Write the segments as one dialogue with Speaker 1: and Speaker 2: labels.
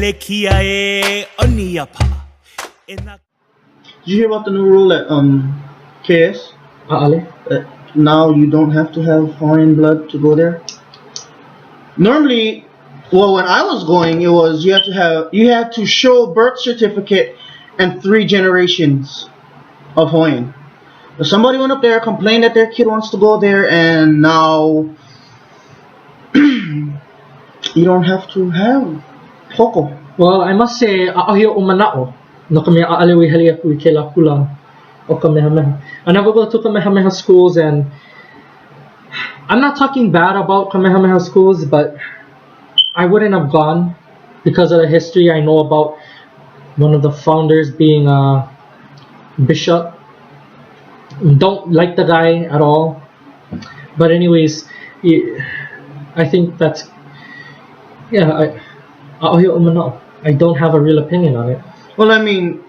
Speaker 1: Mele kia e onia pa.
Speaker 2: Did you hear about the new rule at KS? Now you don't have to have Hawaiian blood to go there. Normally, well, when I was going, it was you had to show birth certificate and 3 generations of Hawaiian. But somebody went up there, complained that their kid wants to go there, and now you don't have to have poko.
Speaker 3: Well, I must say, a'ahio o manaʻo. No ka mea a'alewi heli aku I kēlā kula o ka mehameha. I never go to Kamehameha schools, and I'm not talking bad about Kamehameha schools, but I wouldn't have gone because of the history I know about one of the founders being a bishop. Don't like the guy at all. But anyways, I think that's, yeah, I don't have a real opinion on it.
Speaker 2: Well, I mean,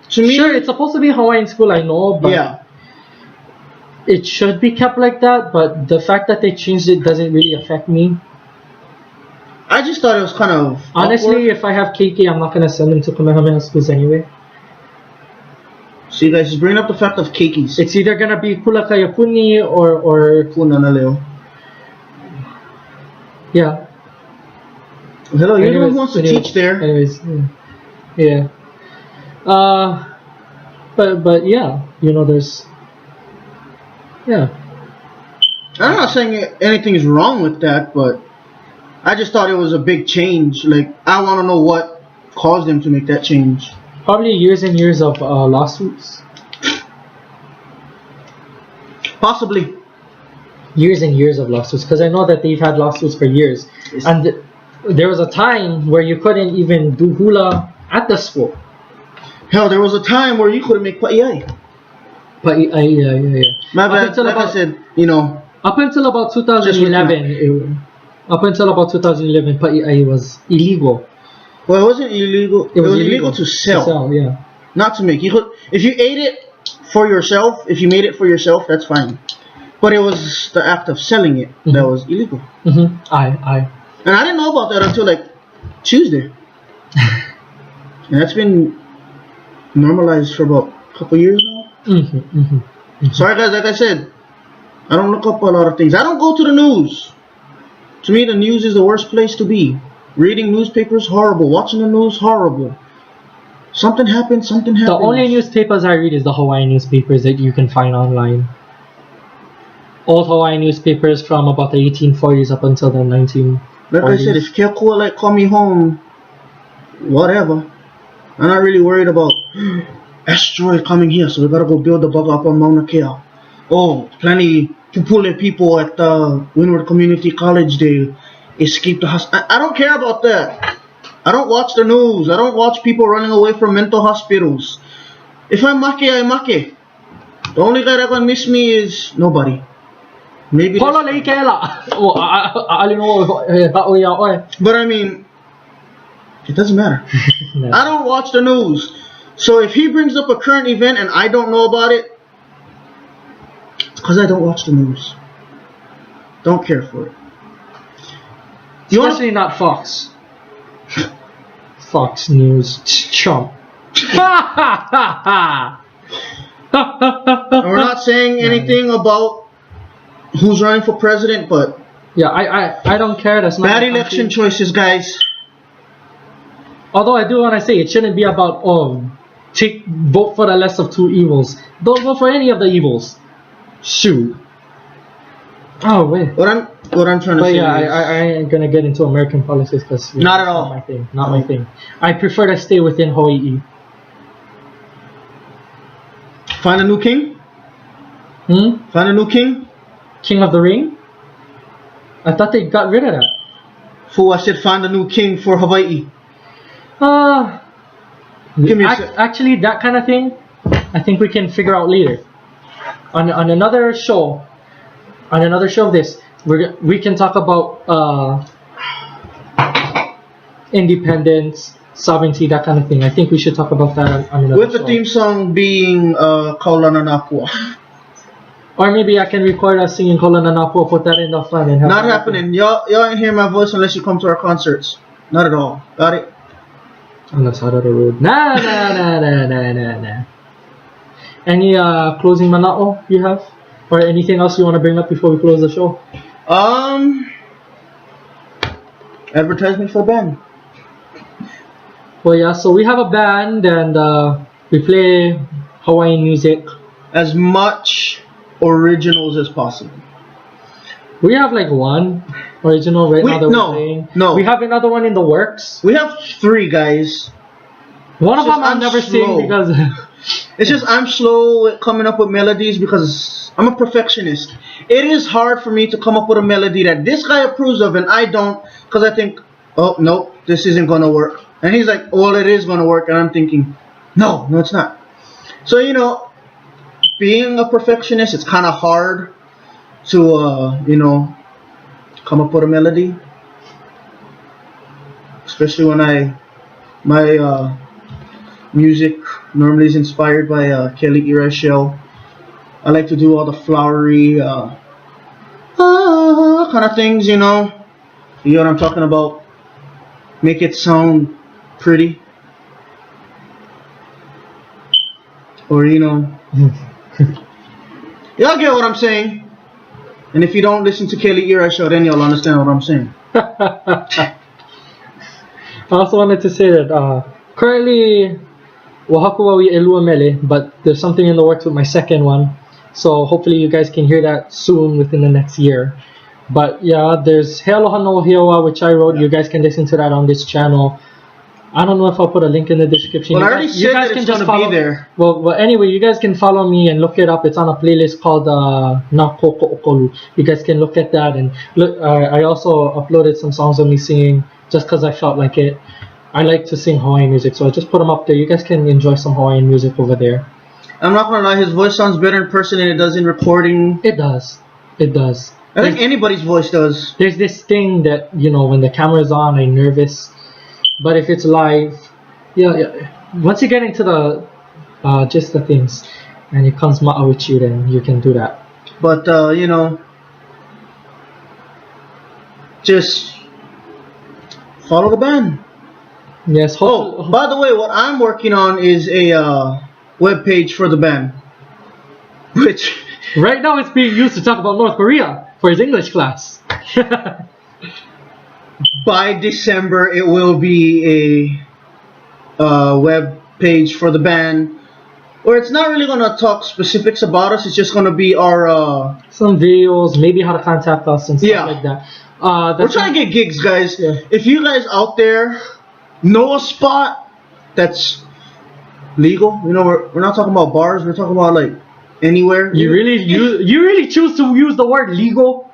Speaker 2: to me,
Speaker 3: sure, it's supposed to be a Hawaiian school, I know, but
Speaker 2: yeah,
Speaker 3: it should be kept like that. But the fact that they changed it doesn't really affect me.
Speaker 2: I just thought it was kind of
Speaker 3: honestly
Speaker 2: awkward.
Speaker 3: If I have Keiki, I'm not gonna send him to Kamehameha schools anyway.
Speaker 2: See, guys, just bring up the fact of keikis.
Speaker 3: It's either gonna be Kulakaya Puni or
Speaker 2: Punanaleo.
Speaker 3: Yeah.
Speaker 2: Hello, you're the one who wants to teach there.
Speaker 3: Anyways, yeah. But yeah, you know, there's, yeah.
Speaker 2: I'm not saying anything is wrong with that, but I just thought it was a big change. Like, I want to know what caused them to make that change.
Speaker 3: Probably years and years of lawsuits.
Speaker 2: Possibly.
Speaker 3: Years and years of lawsuits, because I know that they've had lawsuits for years. And there was a time where you couldn't even do hula at the school.
Speaker 2: Hell, there was a time where you couldn't make pa'iai.
Speaker 3: Yeah.
Speaker 2: My bad. Like I said, you know.
Speaker 3: Up until about 2011, pa'iai was illegal.
Speaker 2: Well, it wasn't illegal. It was illegal to sell.
Speaker 3: Yeah.
Speaker 2: Not to make. You could, if you ate it for yourself, if you made it for yourself, that's fine. But it was the act of selling it that was illegal.
Speaker 3: Aye.
Speaker 2: And I didn't know about that until like Tuesday. And that's been normalized for about a couple years now. Sorry guys, like I said, I don't look up a lot of things. I don't go to the news. To me, the news is the worst place to be. Reading newspapers, horrible. Watching the news, horrible. Something happened.
Speaker 3: The only newspapers I read is the Hawaiian newspapers that you can find online. Old Hawaiian newspapers from about the 1840s up until the 1940s.
Speaker 2: Like I said, if Kekoa like call me home, whatever. I'm not really worried about asteroid coming here, so we gotta go build the bug up on Mauna Kea. Oh, plenty Pupule people at Windward Community College, they escaped the hospital. I don't care about that. I don't watch the news. I don't watch people running away from mental hospitals. If I make, I make. The only guy that gonna miss me is nobody. Maybe. But I mean, it doesn't matter. No. I don't watch the news. So if he brings up a current event and I don't know about it, it's because I don't watch the news. Don't care for it.
Speaker 3: Especially not Fox. Fox News. Trump.
Speaker 2: We're not saying anything about who's running for president, but
Speaker 3: yeah, I don't care. That's not
Speaker 2: bad election choices, guys.
Speaker 3: Although I do want to say it shouldn't be about vote for the less of two evils. Don't vote for any of the evils. Shoot. Oh wait.
Speaker 2: What I'm trying to say.
Speaker 3: Yeah, I ain't gonna get into American politics because
Speaker 2: not at all.
Speaker 3: Not my thing. Not my thing. I prefer to stay within Hawai'i.
Speaker 2: Find a new king. Find a new king.
Speaker 3: King of the Ring? I thought they got rid of that.
Speaker 2: Fool, I said find a new king for Hawai'i. Give me
Speaker 3: actually, that kind of thing, I think we can figure out later. On another show, of this, we can talk about independence, sovereignty, that kind of thing. I think we should talk about that on another
Speaker 2: With the theme song being Kaulana Napua.
Speaker 3: Or maybe I can record us singing Kaulana Napua, put that in the fun and have
Speaker 2: not happening. Y'all ain't hear my voice unless you come to our concerts. Not at all. Got it?
Speaker 3: On the side of the road. Nah. Any closing manaʻo you have? Or anything else you want to bring up before we close the show?
Speaker 2: Advertisement for the band.
Speaker 3: Well, yeah, so we have a band and we play Hawaiian music.
Speaker 2: As much originals as possible.
Speaker 3: We have like one original right now that we're playing.
Speaker 2: No.
Speaker 3: We have another one in the works.
Speaker 2: We have 3 guys.
Speaker 3: One of them I've never seen because...
Speaker 2: It's just I'm slow at coming up with melodies because I'm a perfectionist. It is hard for me to come up with a melody that this guy approves of and I don't, because I think, oh, no, this isn't going to work. And he's like, well, it is going to work. And I'm thinking, no, it's not. So, you know, being a perfectionist, it's kind of hard to, you know, come up with a melody. Especially when my music normally is inspired by kēlā shell. I like to do all the flowery kind of things, you know. You know what I'm talking about? Make it sound pretty. Or, you know. Y'all get what I'm saying. And if you don't listen to kēlā shell, then y'all understand what I'm saying.
Speaker 3: I also wanted to say that currently Wahakuawi elua Mele, but there's something in the works with my second one. So hopefully you guys can hear that soon within the next year. But yeah, there's He Aloha no Hiawa, which I wrote. You guys can listen to that on this channel. I don't know if I'll put a link in the description.
Speaker 2: Well, I already said that it's going to be there.
Speaker 3: Well, anyway, you guys can follow me and look it up. It's on a playlist called Na Koʻu. You guys can look at that. And look, I also uploaded some songs of me singing just because I felt like it. I like to sing Hawaiian music, so I just put them up there. You guys can enjoy some Hawaiian music over there.
Speaker 2: I'm not gonna lie, his voice sounds better in person than it does in recording.
Speaker 3: It does. I
Speaker 2: think anybody's voice does.
Speaker 3: There's this thing that, you know, when the camera's on, I'm nervous. But if it's live, yeah. Once you get into the just the things, and it comes maʻo with you, then you can do that.
Speaker 2: But you know, just follow the band.
Speaker 3: Yes.
Speaker 2: Oh, by the way, what I'm working on is a web page for the band, which
Speaker 3: right now it's being used to talk about North Korea for his English class.
Speaker 2: By December, it will be a web page for the band, where it's not really gonna talk specifics about us. It's just gonna be our
Speaker 3: some videos, maybe how to contact us and stuff like that.
Speaker 2: We're trying to get gigs, guys. Yeah. If you guys out there know a spot that's legal, you know, we're not talking about bars, we're talking about like anywhere.
Speaker 3: You really choose to use the word legal?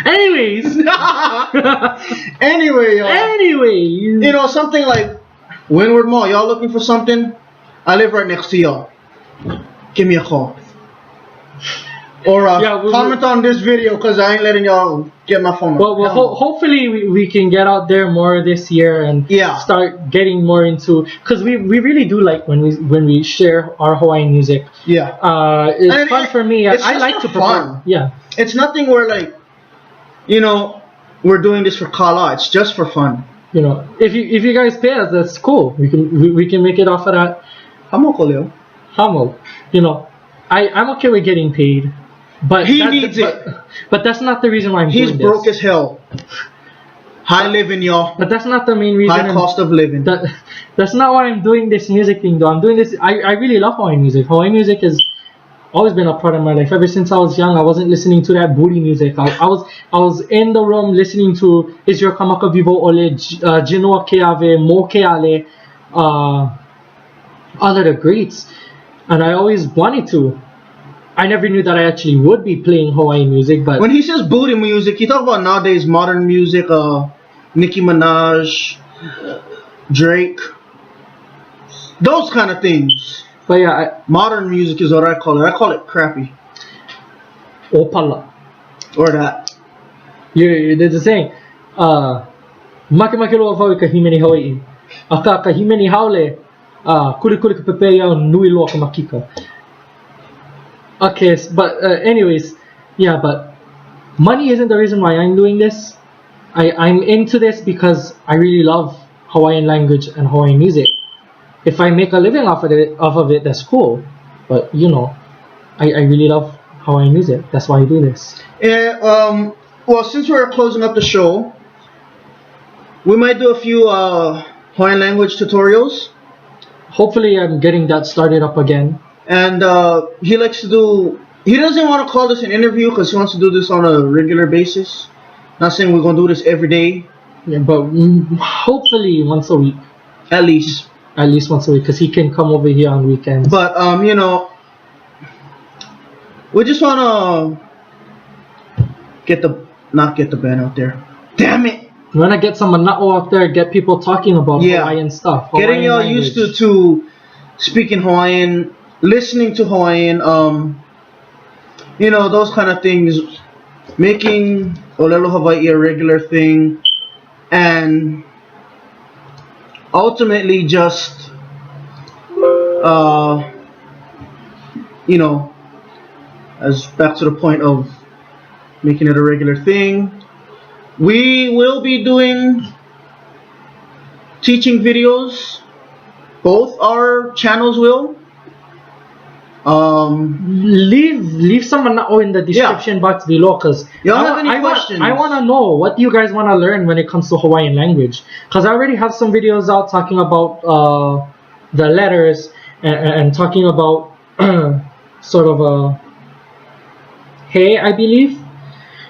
Speaker 3: Anyways.
Speaker 2: Anyway,
Speaker 3: you
Speaker 2: know, something like Windward Mall, y'all looking for something? I live right next to y'all. Give me a call. Or comment on this video, because I ain't letting y'all get my phone.
Speaker 3: Well, hopefully we can get out there more this year and start getting more into, because we really do like when we share our Hawaiian music.
Speaker 2: Yeah.
Speaker 3: It's fun for me. I like to perform. Yeah.
Speaker 2: It's nothing where like, you know, we're doing this for kēlā. It's just for fun.
Speaker 3: You know, if you guys pay us, that's cool. We can make it off of that.
Speaker 2: Hamo.
Speaker 3: You know, I'm okay with getting paid. But
Speaker 2: he needs it.
Speaker 3: But that's not the reason why I'm doing this.
Speaker 2: He's broke as hell. High living, y'all.
Speaker 3: But that's not the main reason.
Speaker 2: High cost of living.
Speaker 3: That's not why I'm doing this music thing, though. I'm doing this. I really love Hawaiian music. Hawaiian music has always been a part of my life. Ever since I was young, I wasn't listening to that booty music. I was in the room listening to Israel Kamaka Vivo Ole, Jinoa Keave, Mo Keale, all of the greats. And I always wanted to. I never knew that I actually would be playing Hawaiian music, but
Speaker 2: when he says booty music, he talk about nowadays modern music, Nicki Minaj, Drake, those kind of things.
Speaker 3: But yeah,
Speaker 2: modern music is what I call it. I call it crappy.
Speaker 3: Opala.
Speaker 2: Or that.
Speaker 3: There's a saying, Make loa whau I ka himeni Hawaiʻi. Aka ka himeni haole, kuri ka pepeia nui loa ka makika. Okay, but anyways, yeah, but money isn't the reason why I'm doing this. I'm into this because I really love Hawaiian language and Hawaiian music. If I make a living off of it, that's cool. But you know, I really love Hawaiian music. That's why I do this.
Speaker 2: Yeah. Well, since we're closing up the show, we might do a few Hawaiian language tutorials.
Speaker 3: Hopefully, I'm getting that started up again.
Speaker 2: And he likes to do. He doesn't want to call this an interview because he wants to do this on a regular basis. Not saying we're gonna do this every day.
Speaker 3: Yeah, but hopefully once a week.
Speaker 2: At least
Speaker 3: once a week, because he can come over here on weekends.
Speaker 2: But you know, we just wanna not get the band out there. Damn it!
Speaker 3: We wanna get some manaʻo out there, get people talking about Hawaiian stuff.
Speaker 2: Getting y'all used to speaking Hawaiian, listening to Hawaiian, you know, those kind of things. Making ʻŌlelo Hawaii a regular thing, and ultimately just you know, as back to the point of making it a regular thing. We will be doing teaching videos. Both our channels will.
Speaker 3: Leave some manaʻo in the description box below, because
Speaker 2: y'all have any questions?
Speaker 3: I want to know what you guys want to learn when it comes to Hawaiian language, because I already have some videos out talking about the letters and talking about sort of a hey, I believe.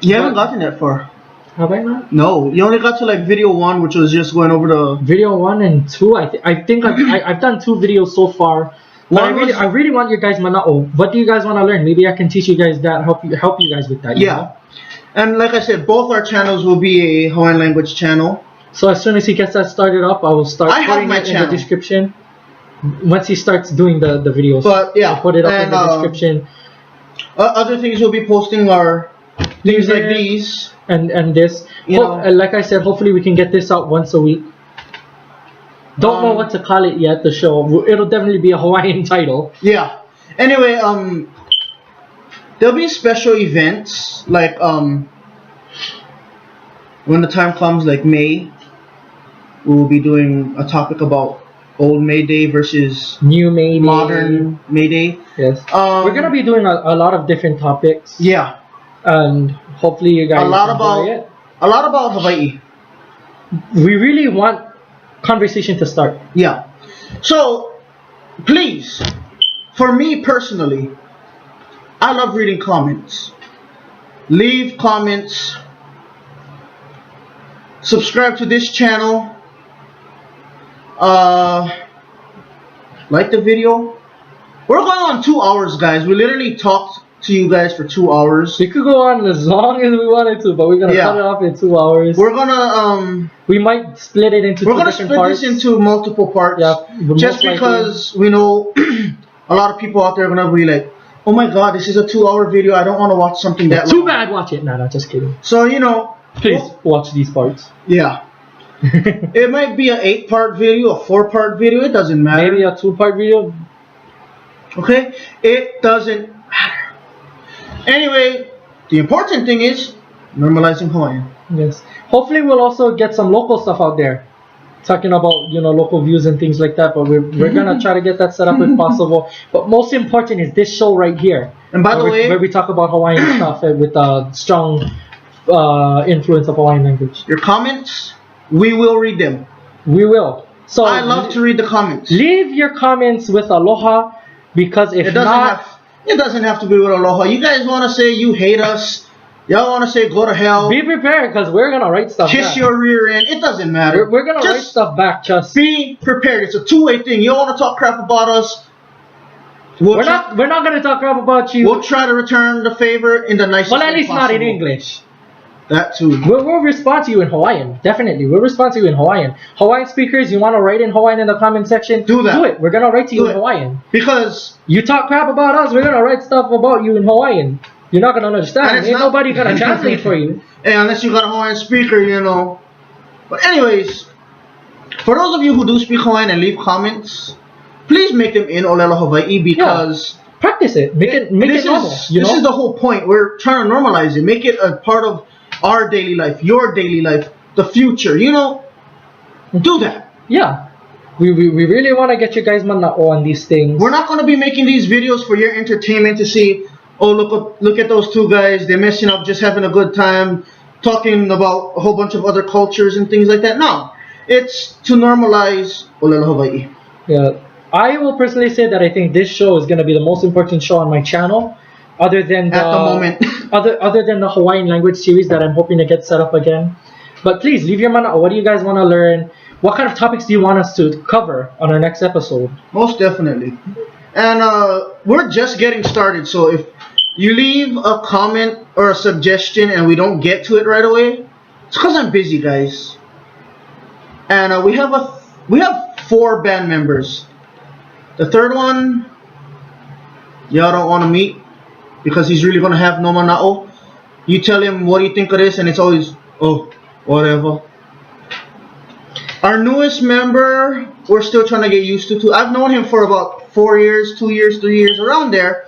Speaker 2: You haven't gotten that far.
Speaker 3: Have I not?
Speaker 2: No, you only got to like video 1, which was just going over the
Speaker 3: video 1 and 2. I think I've done 2 videos so far. But I really want your guys manaʻo. What do you guys want to learn? Maybe I can teach you guys that, help you guys with that.
Speaker 2: Yeah.
Speaker 3: You know?
Speaker 2: And like I said, both our channels will be a Hawaiian language channel.
Speaker 3: So as soon as he gets that started up, I will start putting it in the description. Once he starts doing the videos.
Speaker 2: But yeah,
Speaker 3: I'll put it up in the description.
Speaker 2: Other things we'll be posting are things like these.
Speaker 3: And this. Like I said, hopefully we can get this out once a week. Don't know what to call it yet, the show. It'll definitely be a Hawaiian title.
Speaker 2: Yeah. Anyway, there'll be special events, like, when the time comes, like May, we will be doing a topic about old May Day versus
Speaker 3: new May Day.
Speaker 2: Modern May Day.
Speaker 3: Yes. We're going to be doing a lot of different topics.
Speaker 2: Yeah.
Speaker 3: And hopefully you guys enjoy it.
Speaker 2: A lot about Hawaii.
Speaker 3: We really want conversation to start.
Speaker 2: Yeah. So, please, for me personally, I love reading comments. Leave comments. Subscribe to this channel. Like the video. We're going on 2 hours, guys. We literally talked to you guys for 2 hours.
Speaker 3: We could go on as long as we wanted to, but we're gonna cut it off in 2 hours.
Speaker 2: We're gonna
Speaker 3: we might split it into
Speaker 2: different parts. We're gonna split this into multiple parts.
Speaker 3: Yeah.
Speaker 2: Just because we know a lot of people out there are gonna be like, oh my god, this is a 2 hour video. I don't want to watch something that long.
Speaker 3: Too bad, watch it. Nah, just kidding.
Speaker 2: So you know,
Speaker 3: please watch these parts.
Speaker 2: Yeah. It might be an 8-part video, a 4-part video. It doesn't matter.
Speaker 3: Maybe a 2-part video.
Speaker 2: Okay, it doesn't matter. Anyway, the important thing is normalizing Hawaiian.
Speaker 3: Yes. Hopefully we'll also get some local stuff out there, talking about, you know, local views and things like that. But we're gonna try to get that set up if possible. But most important is this show right here.
Speaker 2: And by the way,
Speaker 3: where we talk about Hawaiian stuff with a strong influence of Hawaiian language.
Speaker 2: Your comments, we will read them.
Speaker 3: We will. So
Speaker 2: I love to read the comments.
Speaker 3: Leave your comments with aloha, because if
Speaker 2: it doesn't have to be with aloha. You guys want to say you hate us? Y'all want to say go to hell?
Speaker 3: Be prepared, because we're gonna write stuff.
Speaker 2: Kiss your rear end. It doesn't matter.
Speaker 3: We're gonna write stuff back. Just
Speaker 2: be prepared. It's a two-way thing. You want to talk crap about us?
Speaker 3: We're not gonna talk crap about you.
Speaker 2: We'll try to return the favor in the nicest way possible.
Speaker 3: Well, at least not in English.
Speaker 2: That too.
Speaker 3: We'll respond to you in Hawaiian. Definitely. We'll respond to you in Hawaiian. Hawaiian speakers, you want to write in Hawaiian in the comment section?
Speaker 2: Do that.
Speaker 3: Do it. We're going to write to you in Hawaiian.
Speaker 2: Because
Speaker 3: you talk crap about us, we're going to write stuff about you in Hawaiian. You're not going to understand. Ain't nobody going to translate for you.
Speaker 2: Hey, unless you got a Hawaiian speaker, you know. But anyways, for those of you who do speak Hawaiian and leave comments, please make them in ʻŌlelo Hawaii, because
Speaker 3: practice it. Make it normal.
Speaker 2: This is the whole point. We're trying to normalize it. Make it a part of our daily life, your daily life, the future, you know. Do that.
Speaker 3: yeah, we really want to get you guys manaʻo on these things.
Speaker 2: We're not going to be making these videos for your entertainment to see, oh, look at those two guys, they're messing up, just having a good time, talking about a whole bunch of other cultures and things like that. No, it's to normalize ʻŌlelo Hawaiʻi.
Speaker 3: Yeah, I will personally say that I think this show is going to be the most important show on my channel, other than the,
Speaker 2: at the moment.
Speaker 3: other than the Hawaiian language series that I'm hoping to get set up again. But please leave your manaʻo. What do you guys want to learn? What kind of topics do you want us to cover on our next episode?
Speaker 2: Most definitely. And we're just getting started, so if you leave a comment or a suggestion and we don't get to it right away, it's because I'm busy, guys. And we have 4 band members. The third one, y'all don't want to meet because he's really going to have no manaʻo. You tell him, what do you think of this? And it's always, oh, whatever. Our newest member, we're still trying to get used to. I've known him for about 4 years, 2 years, 3 years, around there.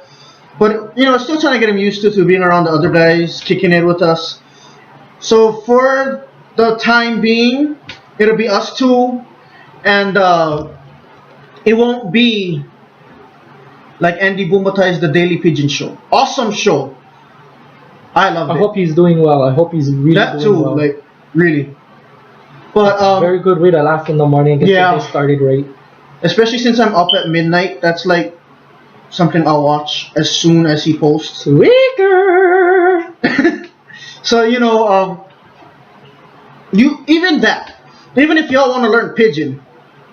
Speaker 2: But, you know, still trying to get him used to being around the other guys, kicking it with us. So for the time being, it'll be us 2. And it won't be like Andy Boomatai's The Daily Pigeon Show. Awesome show. I love it.
Speaker 3: I hope he's doing well. I hope he's really
Speaker 2: that
Speaker 3: doing
Speaker 2: too,
Speaker 3: well.
Speaker 2: like, really. But
Speaker 3: very good way to laugh in the morning. Get
Speaker 2: yeah.
Speaker 3: the day started right.
Speaker 2: Especially since I'm up at midnight, that's like something I'll watch as soon as he posts.
Speaker 3: Tweaker!
Speaker 2: So, you know, even if y'all want to learn Pidgin,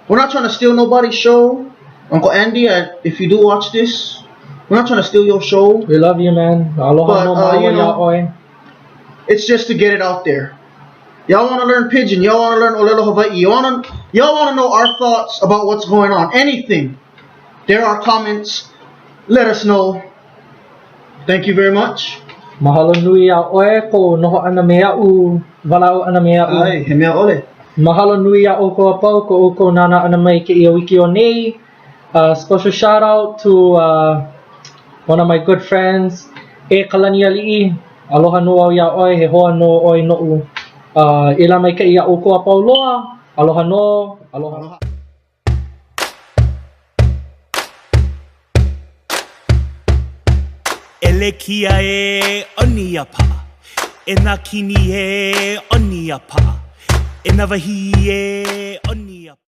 Speaker 2: we're not trying to steal nobody's show. Uncle Andy, if you do watch this, we're not trying to steal your show.
Speaker 3: We love you, man. Aloha, no māua,
Speaker 2: you know,
Speaker 3: yaʻoi.
Speaker 2: it's just to get it out there. Y'all want to learn Pidgin, y'all want to learn ʻŌlelo Hawaiʻi, y'all want to know our thoughts about what's going on, anything. There are comments. Let us know. Thank you very much.
Speaker 3: Mahalo nui yaʻoi ko noho ʻana meaʻu, walau ʻana meaʻu.
Speaker 2: Ai, he mea ole.
Speaker 3: Mahalo nui yaʻo ko apau ko oko nana ʻana mai kēia wiki o nei. Special shout out to one of my good friends, e kalani ali'i. Aloha no au yaʻoi, he hoa no oi no'u. Ila mai kēia o ko apau loa. Aloha no. Aloha.
Speaker 1: Ele kia e oni a pa, e nā kini e oni a pa, e nā wahi e oni